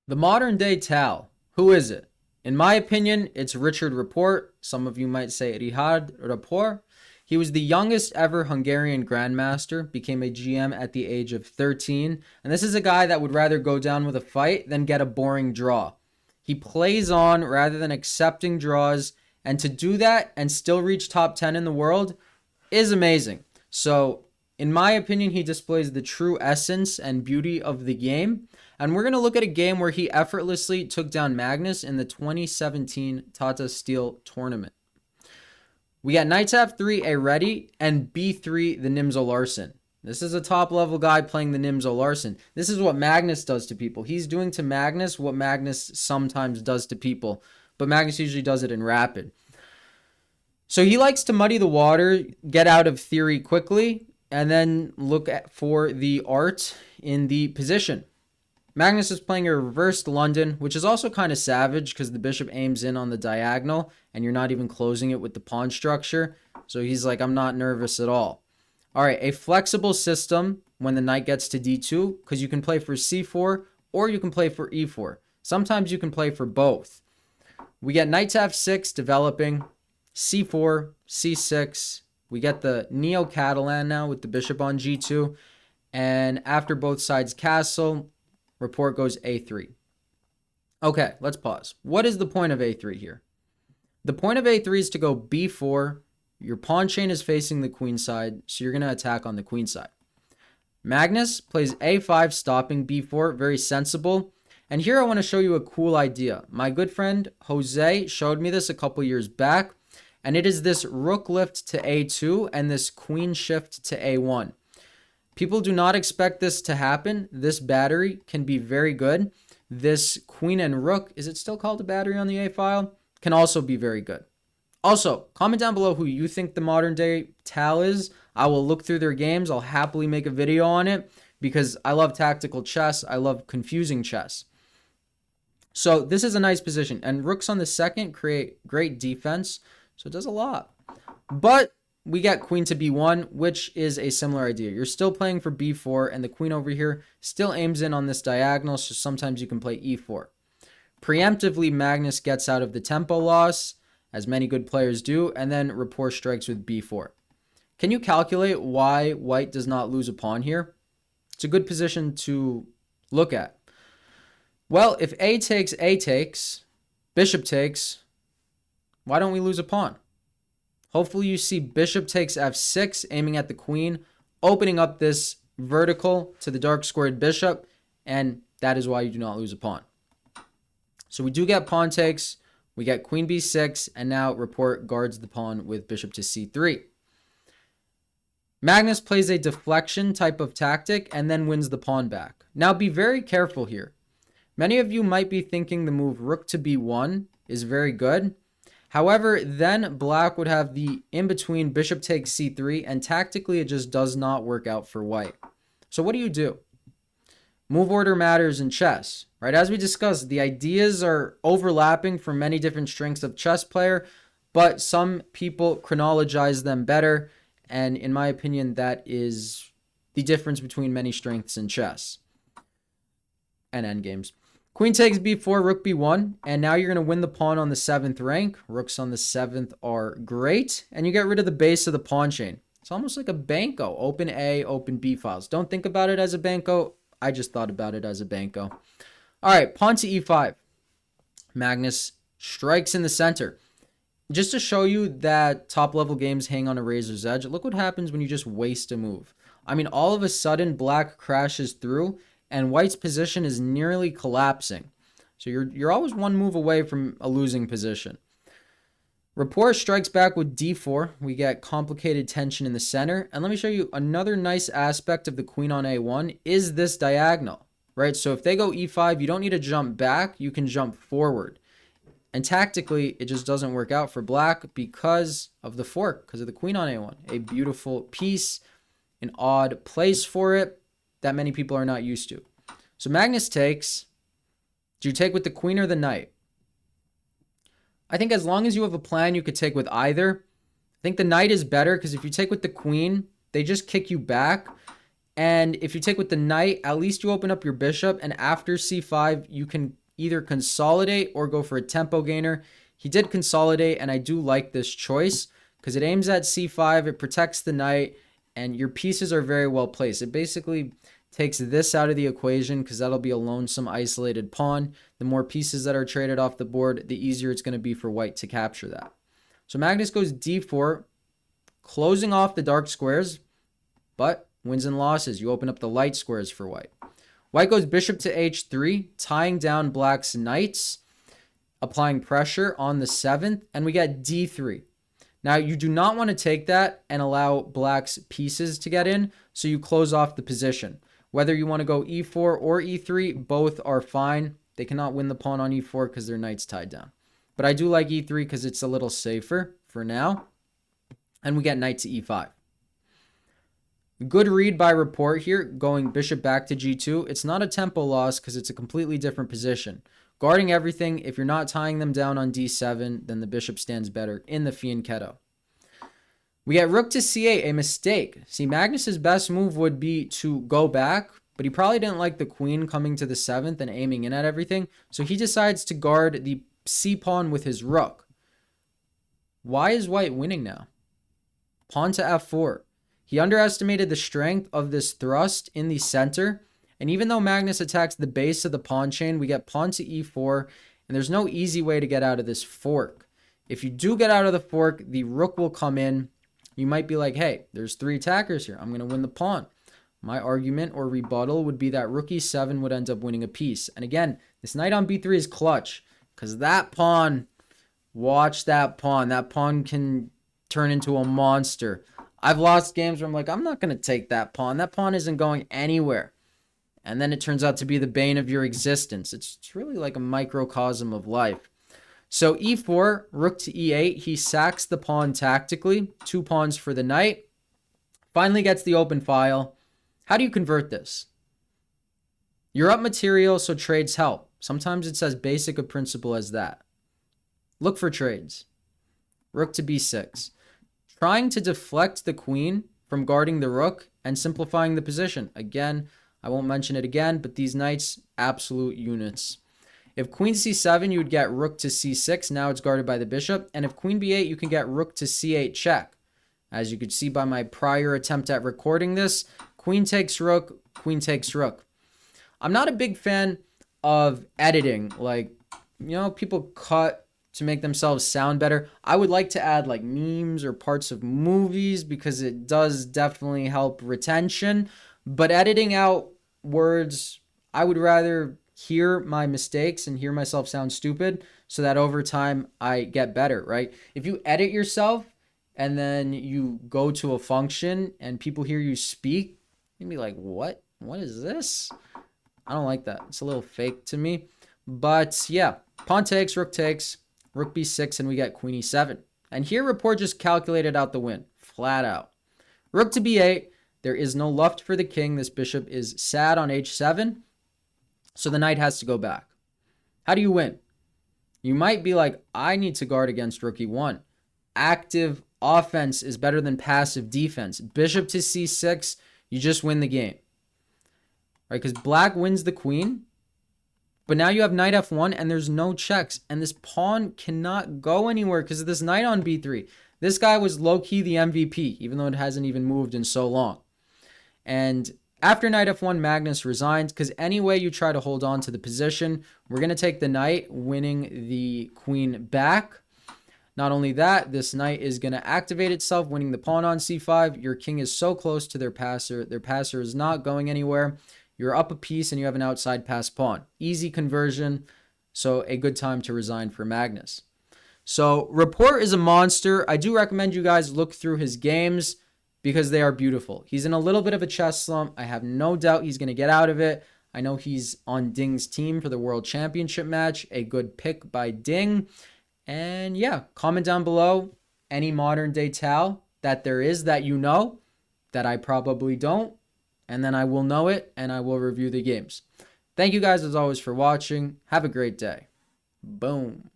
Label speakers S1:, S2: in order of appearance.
S1: The modern day Tal. Who is it? In my opinion, it's Richard Rapport. Some of you might say Richard Rapport. He was the youngest ever Hungarian grandmaster, became a GM at the age of 13, and this is a guy that would rather go down with a fight than get a boring draw. He plays on rather than accepting draws, and to do that and still reach top 10 in the world is amazing. So, in my opinion, he displays the true essence and beauty of the game. And we're going to look at a game where he effortlessly took down Magnus in the 2017 Tata Steel tournament. We got knight to f3, a ready, and b3, the Nimzo Larsen. This is a top-level guy playing the Nimzo Larsen. This is what Magnus does to people. He's doing to Magnus what Magnus sometimes does to people, but Magnus usually does it in rapid. So he likes to muddy the water, get out of theory quickly, and then look for the art in the position. Magnus is playing a reversed London, which is also kind of savage because the bishop aims in on the diagonal and you're not even closing it with the pawn structure. So he's like, I'm not nervous at all. All right, a flexible system when the knight gets to d2 because you can play for c4 or you can play for e4. Sometimes you can play for both. We get knight to f6 developing, c4, c6. We get the Neo-Catalan now with the bishop on g2. And after both sides castle, Rapport goes a3. Okay, let's pause. What is the point of a3 here? The point of a3 is to go b4. Your pawn chain is facing the queen side, so you're going to attack on the queen side. Magnus plays a5, stopping b4. Very sensible. And here I want to show you a cool idea. My good friend Jose showed me this a couple years back, and it is this rook lift to a2 and this queen shift to a1. People do not expect this to happen. This battery can be very good. This queen and rook, is it still called a battery on the A file? Can also be very good. Also, comment down below who you think the modern day Tal is. I will look through their games. I'll happily make a video on it because I love tactical chess. I love confusing chess. So this is a nice position. And rooks on the second create great defense. So it does a lot. But we get queen to b1, which is a similar idea. You're still playing for b4, and the queen over here still aims in on this diagonal, so sometimes you can play e4. Preemptively, Magnus gets out of the tempo loss, as many good players do, and then Rapport strikes with b4. Can you calculate why white does not lose a pawn here? It's a good position to look at. Well, if a takes, bishop takes, why don't we lose a pawn? Hopefully you see bishop takes f6, aiming at the queen, opening up this vertical to the dark squared bishop, and that is why you do not lose a pawn. So we do get pawn takes, we get queen b6, and now Rapport guards the pawn with bishop to c3. Magnus plays a deflection type of tactic and then wins the pawn back. Now be very careful here. Many of you might be thinking the move rook to b1 is very good. However, then black would have the in-between bishop takes c3, and tactically it just does not work out for white. So what do? Move order matters in chess, right? As we discussed, the ideas are overlapping for many different strengths of chess player, but some people chronologize them better, and in my opinion, that is the difference between many strengths in chess and endgames. Queen takes b4, rook b1, and now you're going to win the pawn on the 7th rank. Rooks on the 7th are great, and you get rid of the base of the pawn chain. It's almost like a banco. Open A, open B files. Don't think about it as a banco. I just thought about it as a banco. All right, pawn to e5. Magnus strikes in the center. Just to show you that top-level games hang on a razor's edge, look what happens when you just waste a move. I mean, all of a sudden, black crashes through, and white's position is nearly collapsing. So you're always one move away from a losing position. Rapport strikes back with d4. We get complicated tension in the center. And let me show you another nice aspect of the queen on a1 is this diagonal, right? So if they go e5, you don't need to jump back. You can jump forward. And tactically, it just doesn't work out for black because of the fork, because of the queen on a1. A beautiful piece, an odd place for it that many people are not used to. So Magnus takes. Do you take with the queen or the knight? I think as long as you have a plan, you could take with either. I think the knight is better because if you take with the queen, they just kick you back. And if you take with the knight, at least you open up your bishop, and after c5, you can either consolidate or go for a tempo gainer. He did consolidate, and I do like this choice because it aims at c5, it protects the knight, and your pieces are very well placed. It basically takes this out of the equation because that'll be a lonesome, isolated pawn. The more pieces that are traded off the board, the easier it's going to be for white to capture that. So Magnus goes d4, closing off the dark squares, but wins and losses. You open up the light squares for white. White goes bishop to h3, tying down black's knights, applying pressure on the 7th, and we get d3. Now, you do not want to take that and allow black's pieces to get in, so you close off the position. Whether you want to go e4 or e3, both are fine. They cannot win the pawn on e4 because their knight's tied down. But I do like e3 because it's a little safer for now. And we get knight to e5. Good read by Rapport here, going bishop back to g2. It's not a tempo loss because it's a completely different position. Guarding everything, if you're not tying them down on d7, then the bishop stands better in the fianchetto. We get rook to c8, a mistake. See, Magnus's best move would be to go back, but he probably didn't like the queen coming to the 7th and aiming in at everything, so he decides to guard the c-pawn with his rook. Why is white winning now? Pawn to f4. He underestimated the strength of this thrust in the center, and even though Magnus attacks the base of the pawn chain, we get pawn to e4, and there's no easy way to get out of this fork. If you do get out of the fork, the rook will come in. You might be like, hey, there's 3 attackers here. I'm going to win the pawn. My argument or rebuttal would be that rook e7 would end up winning a piece. And again, this knight on b3 is clutch because that pawn, watch that pawn. That pawn can turn into a monster. I've lost games where I'm like, I'm not going to take that pawn. That pawn isn't going anywhere. And then it turns out to be the bane of your existence. It's really like a microcosm of life. So e4, rook to e8. He sacks the pawn tactically. 2 pawns for the knight. Finally gets the open file. How do you convert this? You're up material, so trades help. Sometimes it's as basic a principle as that. Look for trades. Rook to b6. Trying to deflect the queen from guarding the rook and simplifying the position. Again, I won't mention it again, but these knights, absolute units. If queen c7, you would get rook to c6. Now it's guarded by the bishop. And if queen b8, you can get rook to c8 check. As you could see by my prior attempt at recording this, queen takes rook, queen takes rook. I'm not a big fan of editing. Like, people cut to make themselves sound better. I would like to add like memes or parts of movies because it does definitely help retention. But editing out words, I would rather hear my mistakes and hear myself sound stupid so that over time I get better, right? If you edit yourself and then you go to a function and people hear you speak, you'd be like, what? What is this? I don't like that. It's a little fake to me. But yeah, pawn takes, rook b6, and we get queen e7. And here Rapport just calculated out the win, flat out. Rook to b8. There is no luft for the king. This bishop is sad on h7. So the knight has to go back. How do you win? You might be like, I need to guard against rook e1. Active offense is better than passive defense. Bishop to c6, you just win the game. Right? Because black wins the queen. But now you have knight f1 and there's no checks. And this pawn cannot go anywhere because of this knight on b3. This guy was low-key the MVP, even though it hasn't even moved in so long. And after knight f1, Magnus resigns because any way you try to hold on to the position, we're going to take the knight, winning the queen back. Not only that, this knight is going to activate itself, winning the pawn on c5. Your king is so close to their passer. Their passer is not going anywhere. You're up a piece and you have an outside pass pawn. Easy conversion, so a good time to resign for Magnus. So Rapport is a monster. I do recommend you guys look through his games because they are beautiful. He's in a little bit of a chess slump. I have no doubt he's going to get out of it. I know he's on Ding's team for the World Championship match. A good pick by Ding. And yeah, comment down below any modern day Tal that there is that you know that I probably don't. And then I will know it and I will review the games. Thank you guys as always for watching. Have a great day. Boom.